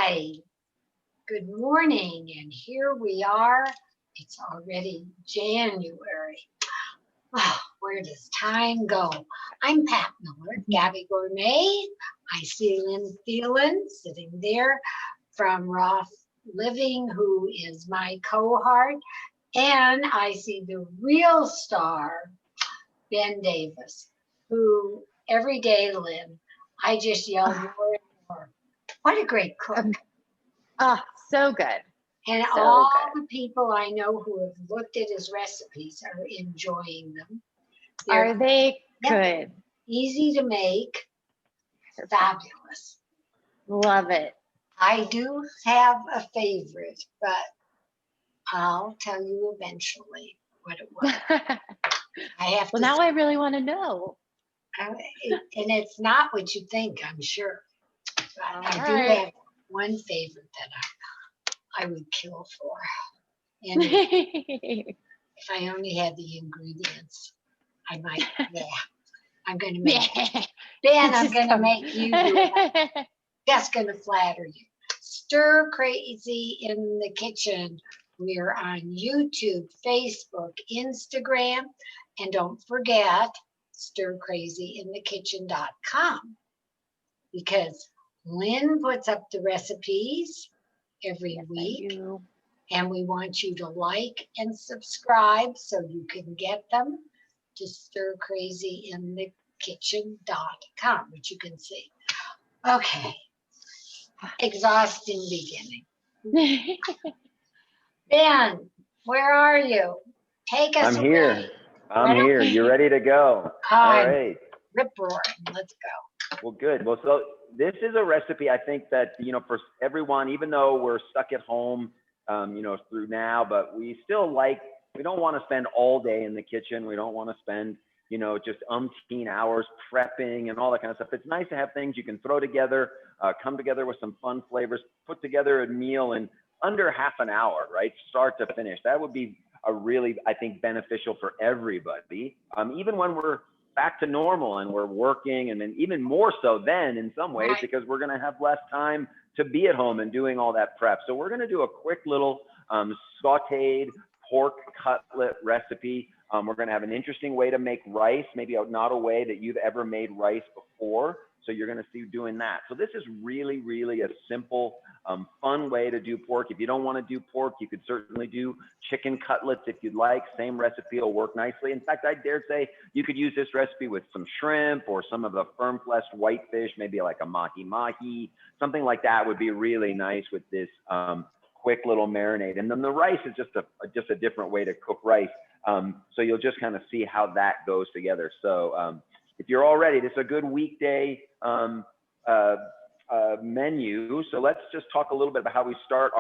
Hi, good morning, and here we are. It's already January. Oh, where does time go? I'm Pat Miller, Gabby Gourmet. I see Lynn Thielen sitting there from Roth Living, who is my cohort. And I see the real star, Ben Davis, who every day, Lynn, I just yell more and more. What a great cook. So good. And So all good. the people I know who have looked at his recipes are enjoying them. Are They're they Yep. good? easy to make, fabulous. Love it. I do have a favorite, but I'll tell you eventually what it was. I have Well, to, now I really want to know. and it's not what you think, I'm sure. But All I do right. have one favorite that I would kill for. And if I only had the ingredients, I might, I'm going to make it. Ben, I'm going to make you do it. I'm just going to flatter you. Stir Crazy in the Kitchen. We're on YouTube, Facebook, Instagram, and don't forget stircrazyinthekitchen.com, because Lynn puts up the recipes every week, and we want you to like and subscribe so you can get them to stircrazyinthekitchen.com, which you can see. Okay. Exhausting beginning. Ben, where are you? Take us away. Here. I'm here. You ready to go? All right. Rip roaring. Let's go. Well, good. Well, so this is a recipe I think that, for everyone, even though we're stuck at home, through now, but we don't want to spend all day in the kitchen. We don't want to spend, just umpteen hours prepping and all that kind of stuff. It's nice to have things you can throw together, come together with some fun flavors, put together a meal in under half an hour, right? Start to finish. That would be a really, I think, beneficial for everybody. Even when we're back to normal and we're working, and then even more so then in some ways, because we're going to have less time to be at home and doing all that prep. So we're going to do a quick little sautéed pork cutlet recipe. We're going to have an interesting way to make rice, maybe not a way that you've ever made rice before. So you're going to see doing that. So this is really, really a simple, fun way to do pork. If you don't want to do pork, you could certainly do chicken cutlets if you'd like. Same recipe will work nicely. In fact, I dare say you could use this recipe with some shrimp or some of the firm-fleshed whitefish, maybe like a mahi-mahi. Something like that would be really nice with this quick little marinade. And then the rice is just a different way to cook rice. So you'll just kind of see how that goes together. So if you're all ready, this is a good weekday menu. So let's just talk a little bit about how we start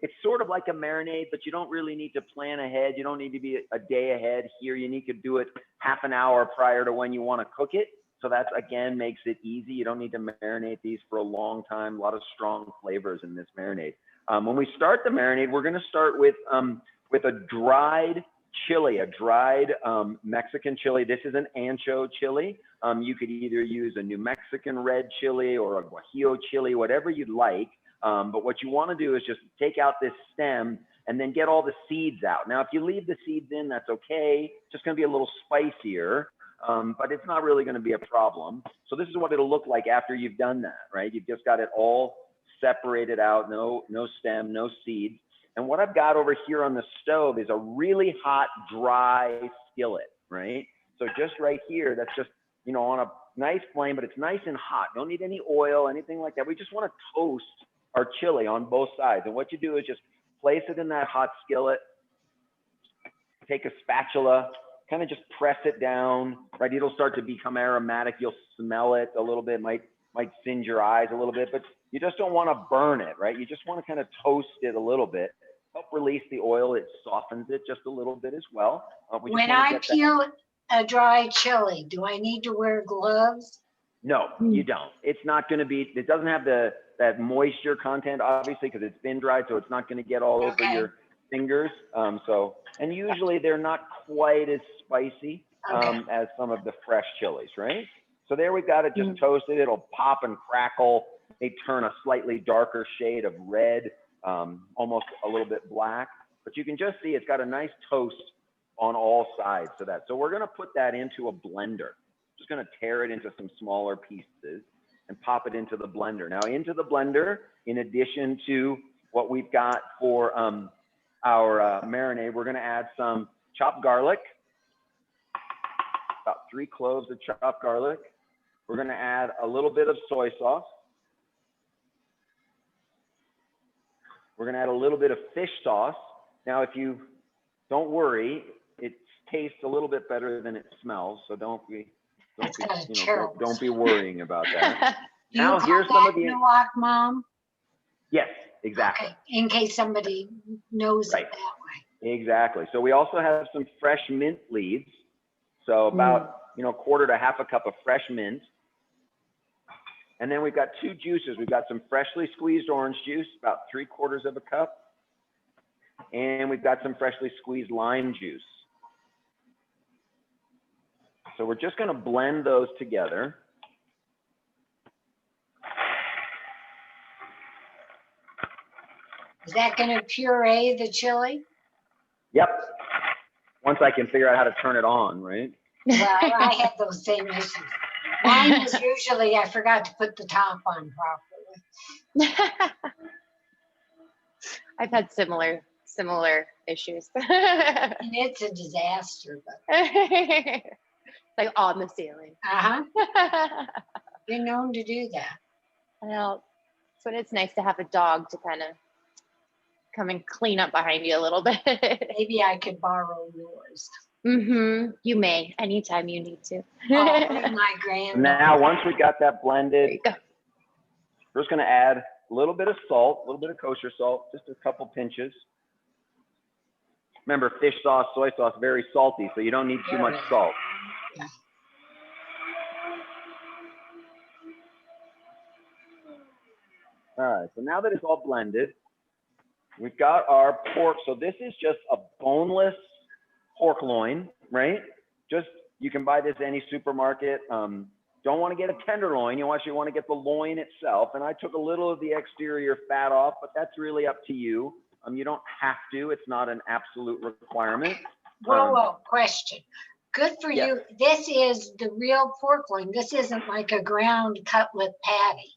it's sort of like a marinade, but you don't really need to plan ahead. You don't need to be a day ahead here. You need to do it half an hour prior to when you want to cook it. So that, again, makes it easy. You don't need to marinate these for a long time. A lot of strong flavors in this marinade. When we start the marinade, we're going to start with a dried chili, a dried Mexican chili. This is an ancho chili. You could either use a New Mexican red chili or a Guajillo chili, whatever you'd like. But what you want to do is just take out this stem and then get all the seeds out. Now, if you leave the seeds in, that's okay. It's just going to be a little spicier, but it's not really going to be a problem. So this is what it'll look like after you've done that, right? You've just got it all separated out, no stem, no seeds. And what I've got over here on the stove is a really hot, dry skillet, right? So just right here, that's just, on a nice flame, but it's nice and hot. Don't need any oil, anything like that. We just want to toast our chili on both sides. And what you do is just place it in that hot skillet, take a spatula, kind of just press it down, right? It'll start to become aromatic. You'll smell it a little bit, might singe your eyes a little bit, but you just don't want to burn it, right? You just want to kind of toast it a little bit. Help release the oil. It softens it just a little bit as well. When I peel a dry chili, do I need to wear gloves? No, you don't. It's not going to be, it doesn't have that moisture content, obviously, because it's been dried, so it's not going to get all over your fingers. And usually they're not quite as spicy as some of the fresh chilies, right? So there we got it just toasted. It'll pop and crackle may turn a slightly darker shade of red, almost a little bit black. But you can just see it's got a nice toast on all sides to that. So we're gonna put that into a blender. Just gonna tear it into some smaller pieces and pop it into the blender. Now into the blender, in addition to what we've got for our marinade, we're gonna add some chopped garlic, about 3 cloves of chopped garlic. We're gonna add a little bit of soy sauce. We're gonna add a little bit of fish sauce. Now, if you don't worry, it tastes a little bit better than it smells, so don't be worrying about that. Do Now, you call here's some of that the Nuoc, Mom? yes, exactly. Okay, in case somebody knows Right. it that way. Exactly. So we also have some fresh mint leaves. So about, a quarter to half a cup of fresh mint. And then we've got 2 juices. We've got some freshly squeezed orange juice, about 3/4 of a cup. And we've got some freshly squeezed lime juice. So we're just going to blend those together. Is that going to puree the chili? Yep. Once I can figure out how to turn it on, right? Well, I had those same issues. Mine is usually I forgot to put the top on properly. I've had similar issues. And it's a disaster, but Like on the ceiling. been known to do that. Well, so it's nice to have a dog to kind of come and clean up behind you a little bit. Maybe I could borrow yours. You may anytime you need to. Oh, my granddaughter. Now, once we got that There blended, you go. we're just going to add a little bit of salt, a little bit of kosher salt, just a couple pinches. Remember, fish sauce, soy sauce, very salty, so you don't need too much salt. Yeah. All right, so now that it's all blended, we've got our pork. So this is just a boneless pork loin, right? Just, you can buy this at any supermarket. Don't want to get a tenderloin. You actually want to get the loin itself. And I took a little of the exterior fat off, but that's really up to you. You don't have to. It's not an absolute requirement. Whoa, question. Good for Yeah. you. This is the real pork loin. This isn't like a ground cutlet patty.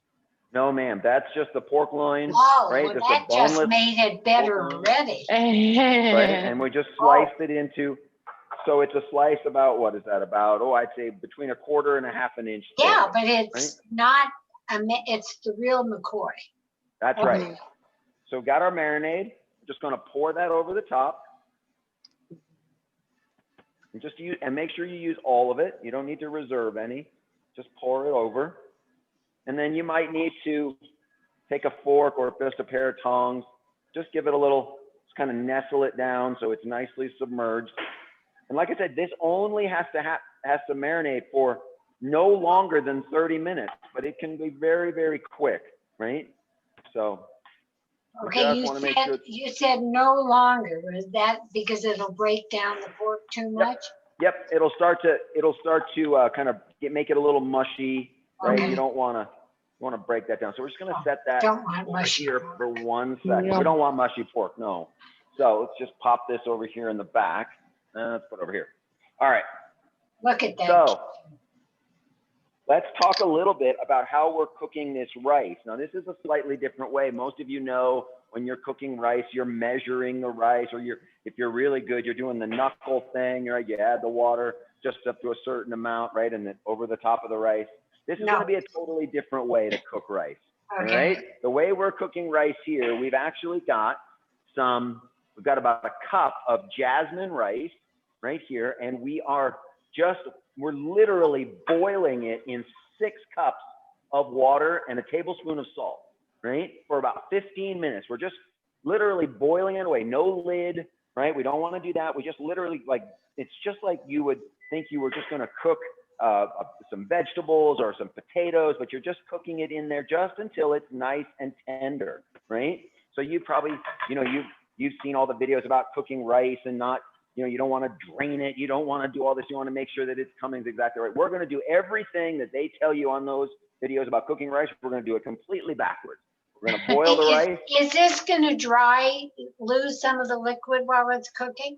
No, ma'am. That's just the pork loin, Oh, right? well, Just that a boneless just made it better pork loin. already. Right? And we just sliced it into, so it's a slice about, what is that? About, I'd say between 1/4 and 1/2 inch thick. Yeah, but it's not, it's the real McCoy. That's right. So got our marinade. Just going to pour that over the top. And just use, and make sure you use all of it. You don't need to reserve any. Just pour it over. And then you might need to take a fork or just a pair of tongs. Just give it a little, just kind of nestle it down so it's nicely submerged. And like I said, this only has to marinate for no longer than 30 minutes, but it can be very, very quick, right? So. Okay, you said no longer. Is that because it'll break down the pork too much? Yep, it'll start to kind of make it a little mushy, right? Okay. You don't want to break that down. So we're just going to set that over here for 1 second. Yeah. We don't want mushy pork, no. So let's just pop this over here in the back. Let's put it over here. All right. Look at that. So let's talk a little bit about how we're cooking this rice. Now, this is a slightly different way. Most of you know when you're cooking rice, you're measuring the rice, or if you're really good, you're doing the knuckle thing, right? You add the water just up to a certain amount, right? And then over the top of the rice. This is going to be a totally different way to cook rice, all right? The way we're cooking rice here, we've actually got we've got about a cup of jasmine rice right here, and we're literally boiling it in 6 cups of water and a tablespoon of salt, right? For about 15 minutes. We're just literally boiling it away. No lid, right? We don't want to do that. We just literally, it's just like you would think you were just going to cook some vegetables or some potatoes, but you're just cooking it in there just until it's nice and tender, right? So you probably, you've seen all the videos about cooking rice and not, you don't want to drain it. You don't want to do all this. You want to make sure that it's coming exactly right. We're going to do everything that they tell you on those videos about cooking rice. We're going to do it completely backwards. We're going to boil the rice. Is this going to lose some of the liquid while it's cooking?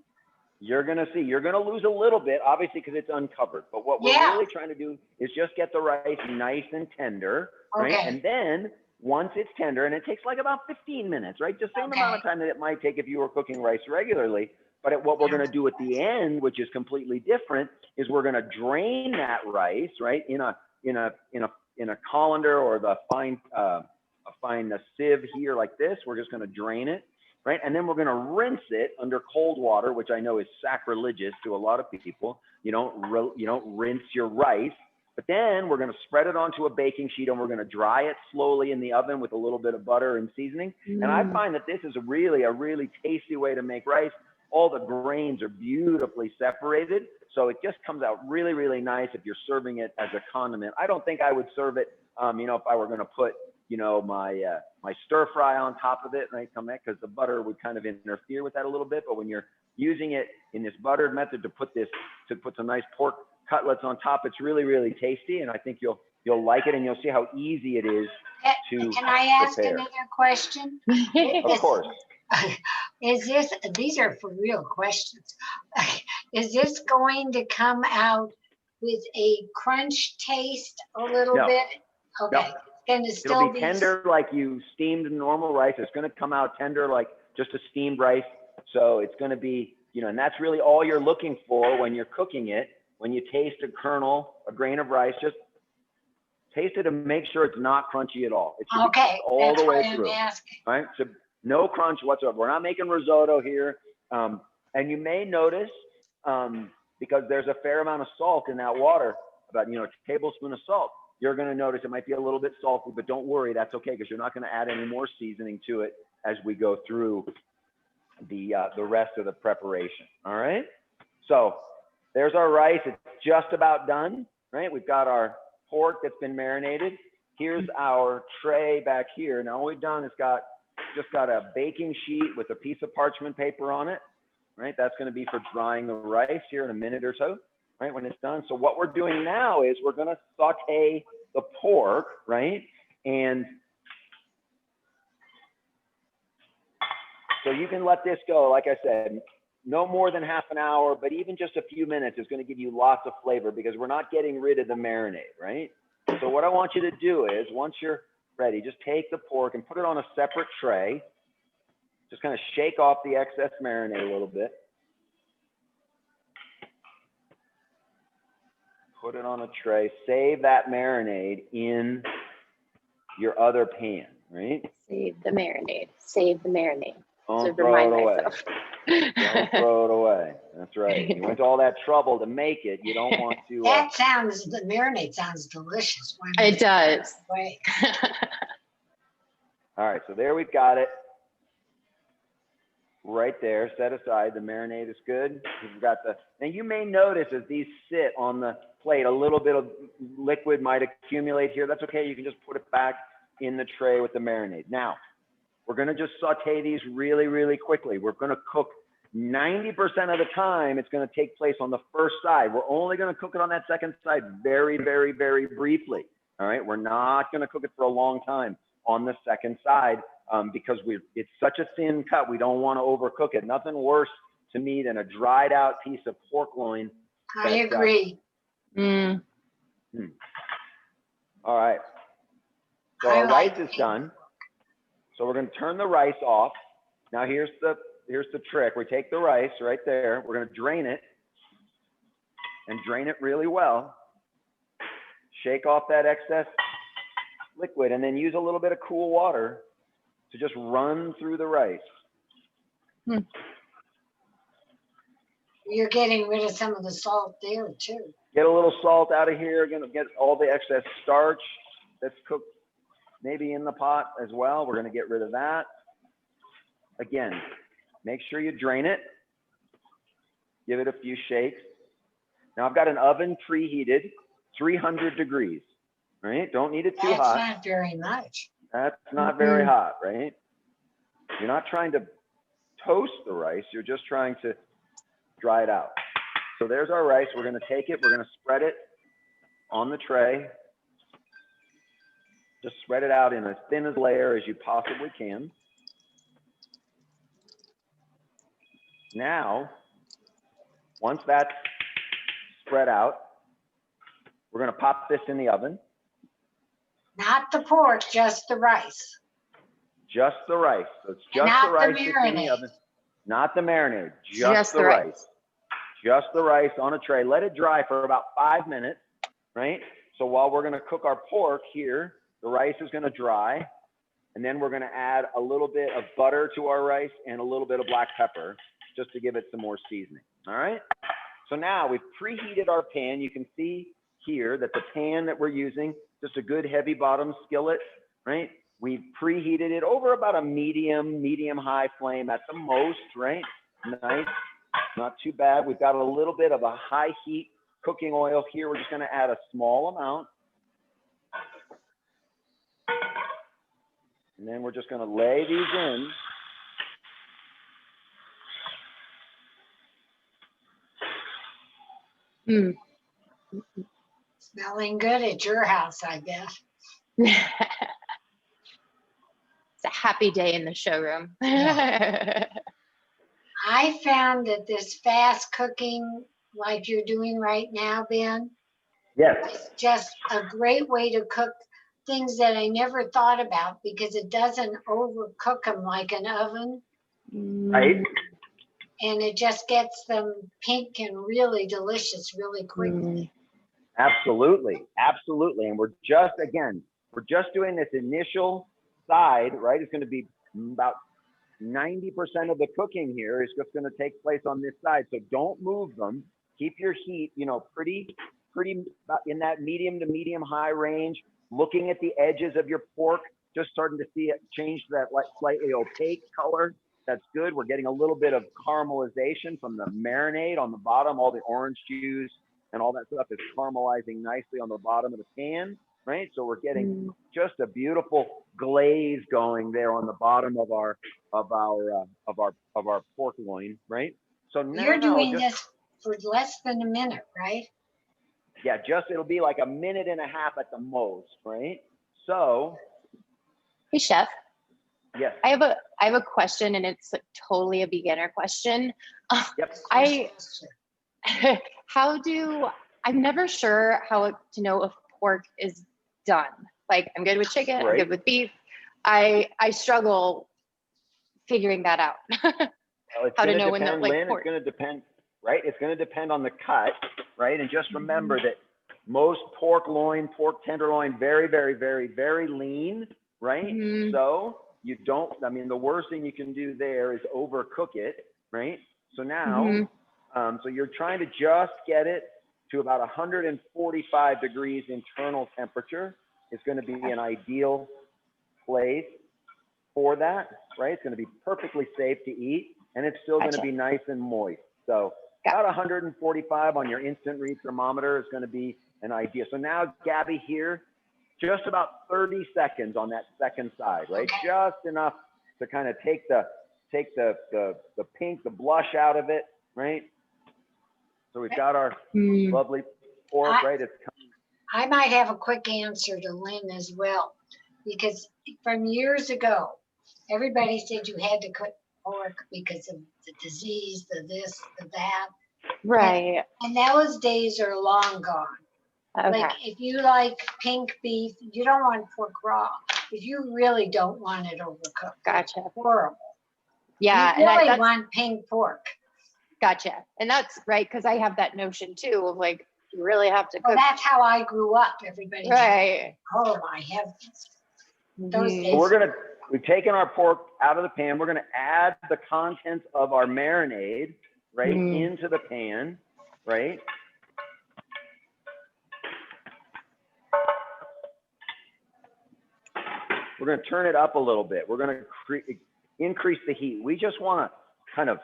You're going to see, you're going to lose a little bit, obviously, because it's uncovered. But what we're really trying to do is just get the rice nice and tender, right? And then once it's tender, and it takes like about 15 minutes, right? Just the same amount of time that it might take if you were cooking rice regularly. But what we're going to do at the end, which is completely different, is we're going to drain that rice, right, in a colander or the fine sieve here like this. We're just going to drain it. Right, and then we're going to rinse it under cold water, which I know is sacrilegious to a lot of people. You don't rinse your rice, but then we're going to spread it onto a baking sheet, and we're going to dry it slowly in the oven with a little bit of butter and seasoning. And I find that this is a really tasty way to make rice. All the grains are beautifully separated, so it just comes out really nice if you're serving it as a condiment. I don't think I would serve it, if I were going to put my stir fry on top of it, right? Because the butter would kind of interfere with that a little bit. But when you're using it in this buttered method to put some nice pork cutlets on top, it's really tasty. And I think you'll like it, and you'll see how easy it is to Can I ask prepare. another question? Of course. These are for real questions. Is this going to come out with a crunch taste a little bit? Okay. No. And It'll be tender like you steamed normal rice. It's going to come out tender like just a steamed rice. So it's going to be, and that's really all you're looking for when you're cooking it. When you taste a grain of rice, just taste it and make sure it's not crunchy at all. It should be all the way through. Right? So no crunch whatsoever. We're not making risotto here. And you may notice, because there's a fair amount of salt in that water, about a tablespoon of salt. You're going to notice it might be a little bit salty, but don't worry, that's okay, because you're not going to add any more seasoning to it as we go through the rest of the preparation. All right. So there's our rice. It's just about done, right? We've got our pork that's been marinated. Here's our tray back here. Now all we've done is just got a baking sheet with a piece of parchment paper on it, right? That's going to be for drying the rice here in a minute or so. Right, when it's done. So what we're doing now is we're going to saute the pork, right? And so you can let this go, like I said, no more than half an hour, but even just a few minutes is going to give you lots of flavor, because we're not getting rid of the marinade, right? So what I want you to do is, once you're ready, just take the pork and put it on a separate tray. Just kind of shake off the excess marinade a little bit. Put it on a tray, save that marinade in your other pan, right? Save the marinade, save the marinade. Don't throw it away. Don't throw it away. That's right. You went to all that trouble to make it. You don't want to. The marinade sounds delicious. It does. All right, so there we've got it. Right there, set aside. The marinade is good. We've got now you may notice as these sit on the plate, a little bit of liquid might accumulate here. That's okay. You can just put it back in the tray with the marinade. Now, we're going to just saute these really quickly. We're going to cook 90% of the time. It's going to take place on the first side. We're only going to cook it on that second side very briefly. All right. We're not going to cook it for a long time on the second side. Because it's such a thin cut, we don't want to overcook it. Nothing worse to me than a dried out piece of pork loin. I agree. All right. So our rice is done. So we're going to turn the rice off. Now here's the trick. We take the rice right there. We're going to drain it, and drain it really well. Shake off that excess liquid, and then use a little bit of cool water to just run through the rice. You're getting rid of some of the salt there too. Get a little salt out of here. Gonna get all the excess starch that's cooked maybe in the pot as well. We're gonna get rid of that. Again, make sure you drain it. Give it a few shakes. Now I've got an oven preheated, 300 degrees, right? Don't need it too hot. That's not very much. That's not very hot, right? You're not trying to toast the rice. You're just trying to dry it out. So there's our rice. We're gonna take it, we're gonna spread it on the tray. Just spread it out in as thin a layer as you possibly can. Now, once that's spread out, we're gonna pop this in the oven. Not the pork, just the rice. Just the rice. So it's just Not the the rice that's in the marinade. oven. Not the marinade, just the rice. Just the rice on a tray. Let it dry for about 5 minutes, right? So while we're gonna cook our pork here, the rice is gonna dry, and then we're gonna add a little bit of butter to our rice and a little bit of black pepper just to give it some more seasoning, all right? So now we've preheated our pan. You can see here that the pan that we're using, just a good heavy bottom skillet, right? We've preheated it over about a medium high flame at the most, right? Nice, not too bad. We've got a little bit of a high heat cooking oil here. We're just gonna add a small amount. And then we're just gonna lay these in. Mm. Smelling good at your house, I guess. It's a happy day in the showroom. I found that this fast cooking, like you're doing right now, Ben, Yes, is just a great way to cook things that I never thought about because it doesn't overcook them like an oven, right? and it just gets them pink and really delicious really quickly. Absolutely, absolutely. And we're just doing this initial side, right? It's gonna be about 90% of the cooking here is just gonna take place on this side. So don't move them. Keep your heat, you know, pretty in that medium to medium high range. Looking at the edges of your pork, just starting to see it change to that like slightly opaque color. That's good. We're getting a little bit of caramelization from the marinade on the bottom. All the orange juice and all that stuff is caramelizing nicely on the bottom of the pan, right? So we're getting just a beautiful glaze going there on the bottom of our pork loin, right? So now You're doing this for less than a minute, right? Yeah, it'll be like a minute and a half at the most, right? So, Hey, Chef. yes. I have a question, and it's like totally a beginner question. Yep. I'm never sure how to know if pork is done. Like, I'm good with chicken, I'm good with beef. I struggle figuring that out. Well, how to know when the Lynn, pork. it's going to depend, right? It's going to depend on the cut, right? And just remember that most pork tenderloin, very, very, very, very lean, right? So you don't, I mean, the worst thing you can do there is overcook it, right? So now, so you're trying to just get it to about 145 degrees internal temperature. It's going to be an ideal place for that, right? It's going to be perfectly safe to eat, and it's still going to be nice and moist. So about 145 on your instant read thermometer is going to be an idea. So now, Gabby, here, just about 30 seconds on that second side, right? Just enough to kind of take the pink, the blush out of it, right? So we've got our lovely pork, right? I might have a quick answer to Lynn as well, because from years ago, everybody said you had to cook pork because of the disease, the this, the that. Right. And those days are long gone. Okay. Like if you like pink beef, you don't want pork raw. If you really don't want it overcooked. Gotcha. It's horrible. Yeah. You really and want pink pork. Gotcha. And that's right, because I have that notion too of like, you really have to cook. Well, that's how I grew up. Everybody. Right. Oh my heavens. Those days. So we've taken our pork out of the pan. We're gonna add the contents of our marinade, right, into the pan, right? We're gonna turn it up a little bit. We're gonna increase the heat. We just wanna kind of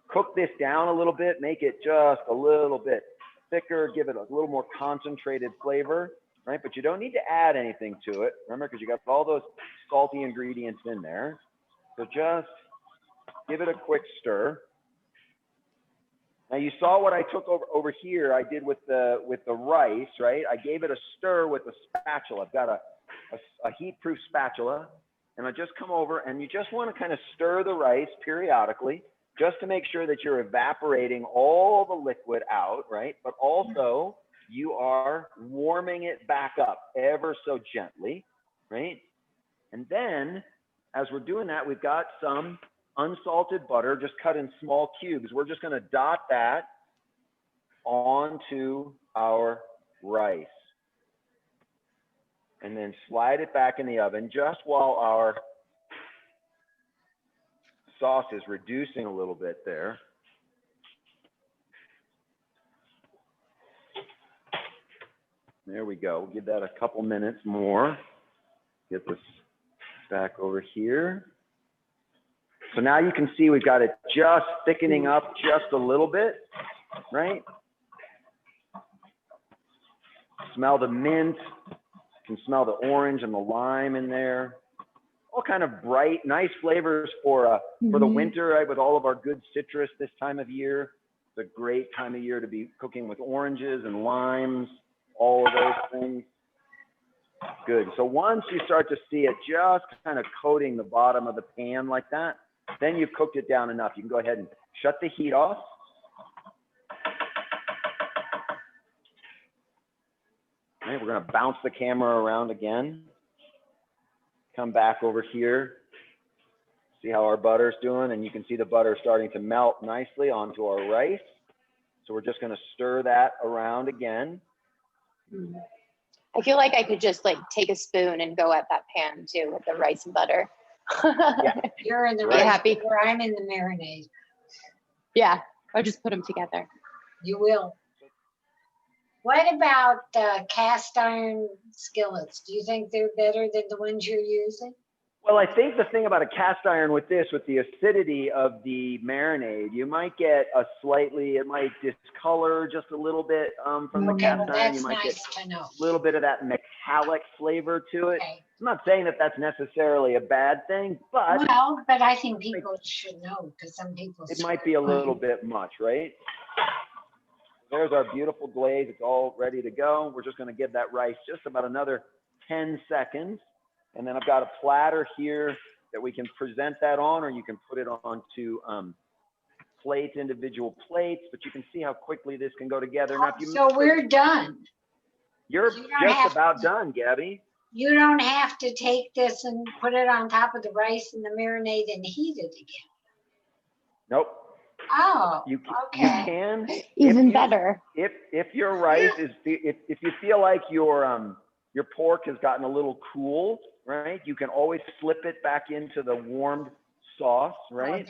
cook this down a little bit, make it just a little bit thicker, give it a little more concentrated flavor, right? But you don't need to add anything to it, remember, because you got all those salty ingredients in there. So just give it a quick stir. Now you saw what I took over here. I did with the rice, right? I gave it a stir with a spatula. I've got a heat-proof spatula, and I just come over, and you just want to kind of stir the rice periodically, just to make sure that you're evaporating all the liquid out, right? But also you are warming it back up ever so gently, right? And then as we're doing that, we've got some unsalted butter just cut in small cubes. We're just going to dot that onto our rice and then slide it back in the oven just while our sauce is reducing a little bit there. There we go. We'll give that a couple minutes more. Get this back over here. So now you can see we've got it just thickening up just a little bit, right? Smell the mint. You can smell the orange and the lime in there. All kind of bright, nice flavors for the winter, right? With all of our good citrus this time of year. It's a great time of year to be cooking with oranges and limes, all of those things. Good. So once you start to see it just kind of coating the bottom of the pan like that, then you've cooked it down enough. You can go ahead and shut the heat off. All right, we're going to bounce the camera around again. Come back over here. See how our butter's doing, and you can see the butter starting to melt nicely onto our rice. So we're just going to stir that around again. I feel like I could just like take a spoon and go at that pan too with the rice and butter. Yeah. You're in the Right. rice, Happy. or I'm in the marinade. Yeah, or just put them together. You will. What about cast iron skillets? Do you think they're better than the ones you're using? Well, I think the thing about a cast iron with this, with the acidity of the marinade, you might get a slightly, it might discolor just a little bit from the Okay, cast well, iron. that's You might nice get to know. a little bit of that metallic flavor to it. Okay. I'm not saying that that's necessarily a bad thing, but Well, but I think people should know, because some people. it might be a little bit much, right? There's our beautiful glaze. It's all ready to go. We're just going to give that rice just about another 10 seconds. And then I've got a platter here that we can present that on, or you can put it onto plates, individual plates, but you can see how quickly this can go together. Now, if you So we're done. you're You don't have just about done, Gabby. You don't have to take this and put it on top of the rice and the marinade and heat it again. Nope. Oh, You okay. can. Even better. If your rice is, if you feel like your pork has gotten a little cool, right? You can always slip it back into the warmed sauce, right?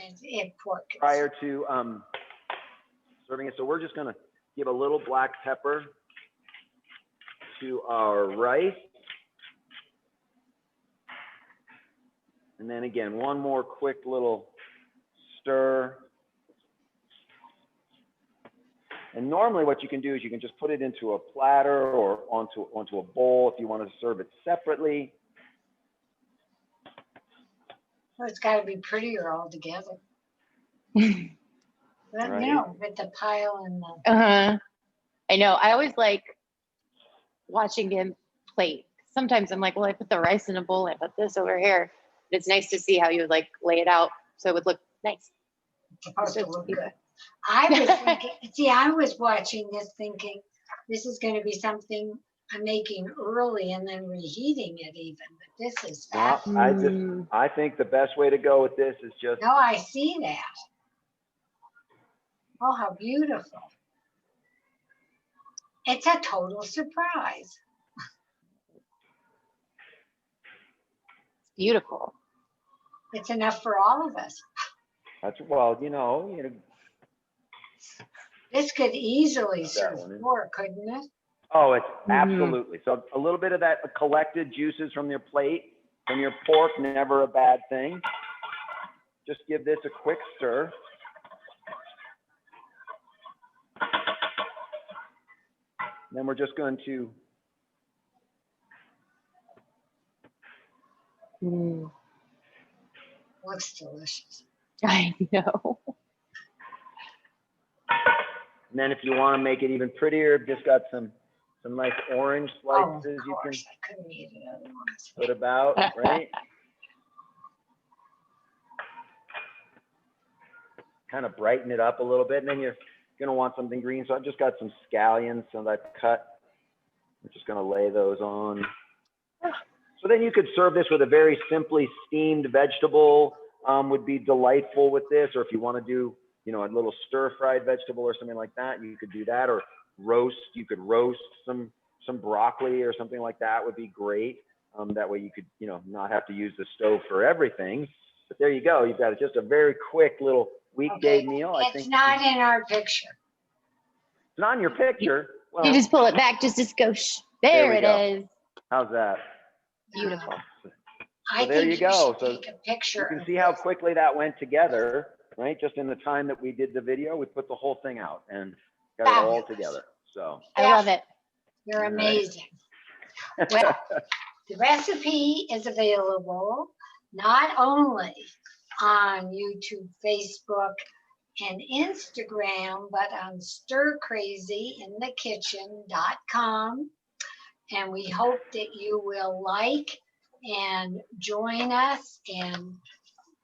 Prior to serving it. So we're just gonna give a little black pepper to our rice. And then again, one more quick little stir. And normally what you can do is you can just put it into a platter or onto a bowl if you want to serve it separately. Well, it's got to be prettier all together. But, Right. you know, with the pile and the. I know. I always like watching him plate. Sometimes I'm like, well, I put the rice in a bowl. I put this over here. But it's nice to see how you would like lay it out so it would look nice. It's supposed to look good. I was thinking, see, I was watching this thinking, this is going to be something I'm making early and then reheating it even, but this is fast. No, I think the best way to go with this is just. No, I see that. Oh, how beautiful. It's a total surprise. Beautiful. It's enough for all of us. That's, well, you know. This could easily serve 4, couldn't it? Oh, it's absolutely. So a little bit of that collected juices from your plate, from your pork, never a bad thing. Just give this a quick stir. Then we're just going to Looks delicious. I know. And then if you want to make it even prettier, I've just got some nice orange Oh, of slices you can course, I couldn't eat it otherwise. put about, right? Kind of brighten it up a little bit, and then you're gonna want something green. So I've just got some scallions that I've cut. I'm just gonna lay those on. So then you could serve this with a very simply steamed vegetable, would be delightful with this. Or if you want to do, you know, a little stir-fried vegetable or something like that, you could do that. Or roast, you could roast some broccoli or something like that would be great. That way you could, you know, not have to use the stove for everything. But there you go. You've got just a very quick little weekday Okay, meal. I it's think not in our picture. it's not in your picture. Well, You just pull it back just a skosh. There There we it go. is. how's that? Beautiful. I there think you go. should So take a picture. You can of see how this. quickly that went together, right? Just in the time that we did the video, we put the whole thing out and got it all Fabulous. together. So. I love it. You're All right. amazing. Well, the recipe is available not only on YouTube, Facebook, and Instagram, but on stircrazyinthekitchen.com. And we hope that you will like and join us and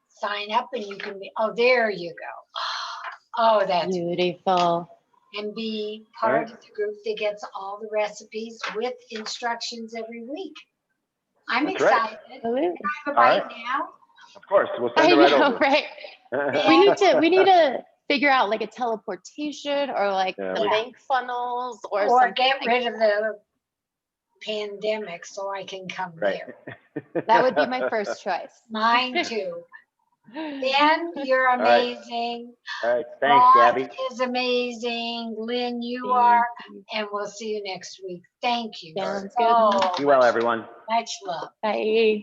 sign up, and you can be, oh, there you go. Oh, that's, Beautiful. and be All part right. of the group that gets all the recipes with instructions every week. I'm That's right. excited. Absolutely. Have a All bite right. now. Of course, we'll I send it right know, over. right? Yeah. We need to figure out like a teleportation or like Yeah, the we- bank funnels or, Or something get like rid of the pandemic so I can come Right. there. that would be my first choice. Mine too. Ben, you're right. amazing. All right. Thanks, Ross Gabby. is amazing. Lynn, you Thank are. you. And we'll see you next week. Thank you. Sounds so good. Be well, much- everyone. Much love. Bye.